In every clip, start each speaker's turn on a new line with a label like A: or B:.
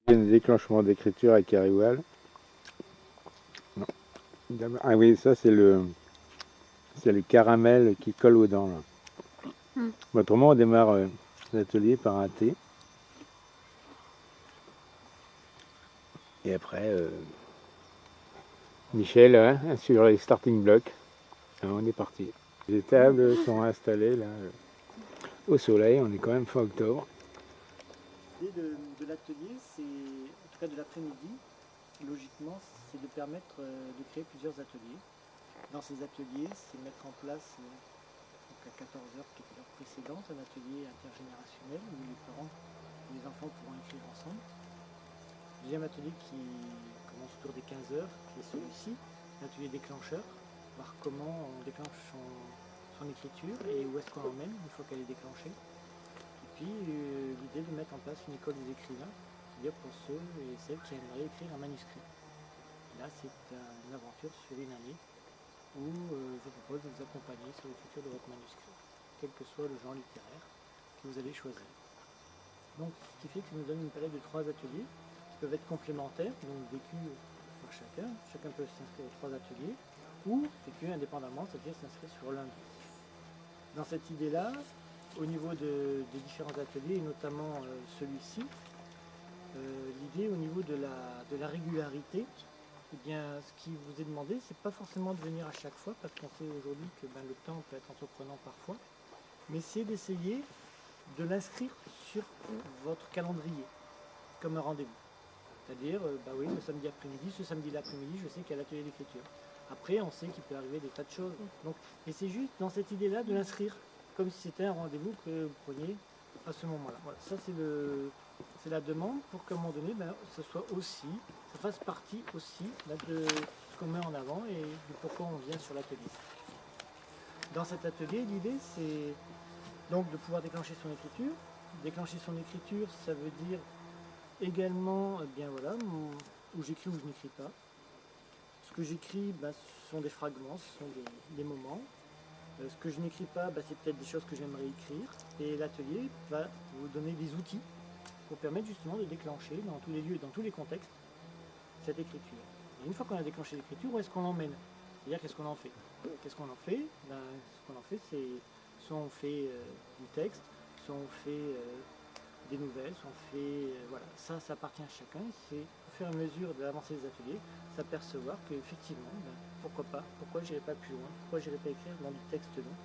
A: Un déclenchement d'écriture à Keriwal. Ah oui, ça c'est le caramel qui colle aux dents. Là. Autrement, on démarre l'atelier par un thé. Et après, Michel sur les starting blocks. Alors, on est parti. Les tables sont installées là, au soleil. On est quand même fin octobre.
B: L'idée de l'atelier, c'est, en tout cas de l'après-midi, logiquement, c'est de permettre de créer plusieurs ateliers. Dans ces ateliers, c'est mettre en place, donc à 14 heures, qui était l'heure précédente, un atelier intergénérationnel où les parents et les enfants pourront écrire ensemble. Deuxième atelier qui commence autour des 15 heures, qui est celui-ci, l'atelier déclencheur, voir comment on déclenche son écriture et où est-ce qu'on l'emmène une fois qu'elle est déclenchée. Et puis l'idée de mettre en place une école des écrivains, c'est-à-dire pour ceux et celles qui aimeraient écrire un manuscrit. Là, c'est une aventure sur une année où je vous propose de vous accompagner sur l'écriture de votre manuscrit, quel que soit le genre littéraire que vous allez choisir. Donc, ce qui fait que ça nous donne une palette de 3 ateliers qui peuvent être complémentaires, donc vécus par chacun. Chacun peut s'inscrire aux 3 ateliers, ou vécus indépendamment, c'est-à-dire s'inscrire sur l'un d'eux. Dans cette idée-là, au niveau des différents ateliers, et notamment celui-ci, l'idée au niveau de la régularité, eh bien, ce qui vous est demandé, c'est pas forcément de venir à chaque fois, parce qu'on sait aujourd'hui que le temps peut être entreprenant parfois, mais c'est d'essayer de l'inscrire sur votre calendrier, comme un rendez-vous. C'est-à-dire, oui, le samedi après-midi, ce samedi l'après-midi, je sais qu'il y a l'atelier d'écriture. Après, on sait qu'il peut arriver des tas de choses. Donc, et c'est juste dans cette idée-là de l'inscrire, comme si c'était un rendez-vous que vous preniez à ce moment-là. Voilà, ça c'est la demande pour qu'à un moment donné, ce soit aussi, ça fasse partie aussi de ce qu'on met en avant et de pourquoi on vient sur l'atelier. Dans cet atelier, l'idée c'est donc de pouvoir déclencher son écriture. Déclencher son écriture, ça veut dire également, où j'écris ou je n'écris pas. Ce que j'écris, ce sont des fragments, ce sont des moments. Ce que je n'écris pas, c'est peut-être des choses que j'aimerais écrire. Et l'atelier va vous donner des outils pour permettre justement de déclencher dans tous les lieux et dans tous les contextes cette écriture. Et une fois qu'on a déclenché l'écriture, où est-ce qu'on l'emmène? C'est-à-dire qu'est-ce qu'on en fait? Qu'est-ce qu'on en fait? Ce qu'on en fait, c'est soit on fait du texte, soit on fait des nouvelles, soit on fait... voilà, ça appartient à chacun. C'est au fur et à mesure de l'avancée des ateliers, s'apercevoir qu'effectivement, pourquoi pas, pourquoi j'irai pas plus loin, pourquoi j'irai pas écrire dans du texte long.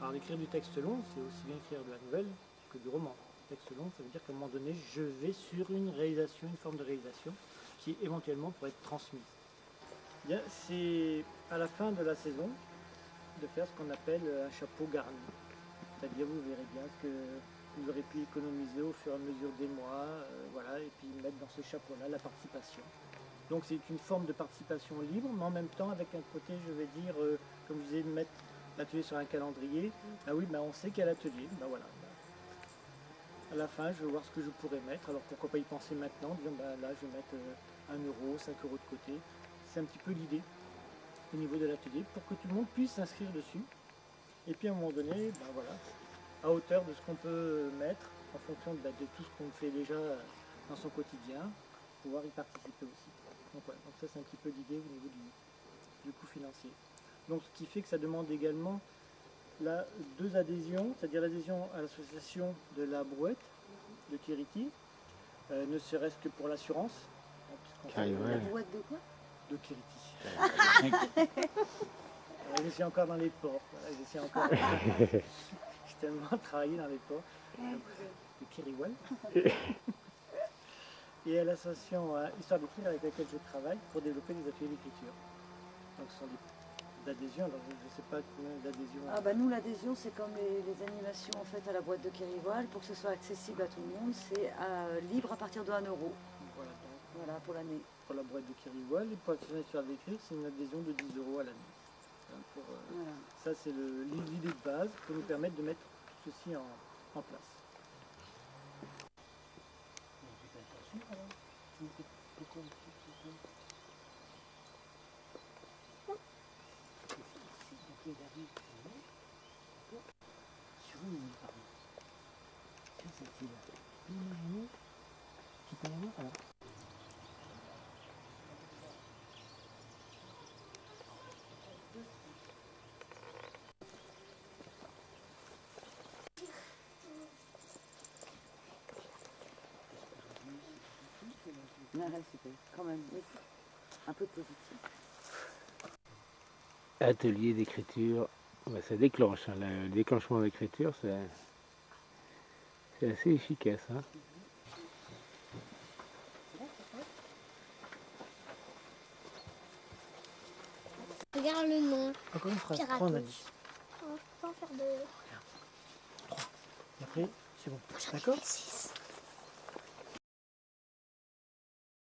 B: Alors écrire du texte long, c'est aussi bien écrire de la nouvelle que du roman. Texte long, ça veut dire qu'à un moment donné, je vais sur une réalisation, une forme de réalisation qui éventuellement pourrait être transmise. C'est à la fin de la saison de faire ce qu'on appelle un chapeau garni. C'est-à-dire vous verrez bien que vous aurez pu économiser au fur et à mesure des mois, et puis mettre dans ce chapeau-là la participation. Donc c'est une forme de participation libre, mais en même temps avec un côté, je vais dire, comme je disais, de mettre l'atelier sur un calendrier. On sait qu'il y a l'atelier, à la fin, je vais voir ce que je pourrais mettre. Alors pourquoi pas y penser maintenant, disant là je vais mettre 1 euro, 5 euros de côté. C'est un petit peu l'idée au niveau de l'atelier pour que tout le monde puisse s'inscrire dessus. Et puis à un moment donné, à hauteur de ce qu'on peut mettre en fonction de tout ce qu'on fait déjà dans son quotidien, pouvoir y participer aussi. Donc ça c'est un petit peu l'idée au niveau du coût financier. Donc ce qui fait que ça demande également là 2 adhésions, c'est-à-dire l'adhésion à l'association de la Brouette de Kiriti, ne serait-ce que pour l'assurance.
C: La brouette de quoi?
B: De Kiriti. Je suis encore dans les ports. J'ai tellement travaillé dans les ports. De Keriwal. Et à l'association Histoire d'écrire avec laquelle je travaille pour développer des ateliers d'écriture. Donc ce sont des adhésions, alors je ne sais pas combien d'adhésions.
C: Nous l'adhésion c'est comme les animations en fait à la boîte de Keriwal, pour que ce soit accessible à tout le monde, c'est libre à partir de 1 euro. Voilà pour l'année.
B: Pour la boîte de Keriwal, et pour l'association Histoire d'écrire, c'est une adhésion de 10 euros à l'année. Ça c'est l'idée de base pour nous permettre de mettre tout ceci en place. Sur une île, pardon. Sur cette île, imaginez, qui Alors.
C: Ouais, super, quand même, oui. Un peu de positif.
A: Atelier d'écriture, bah, ça déclenche. Hein. Le déclenchement d'écriture, c'est assez efficace. Hein.
D: Regarde le nom.
B: Encore une phrase,
D: Pirateau.
B: 3 on a dit.
D: Oh, je peux pas en faire deux.
B: 3. Et après, c'est bon. D'accord?
D: 6.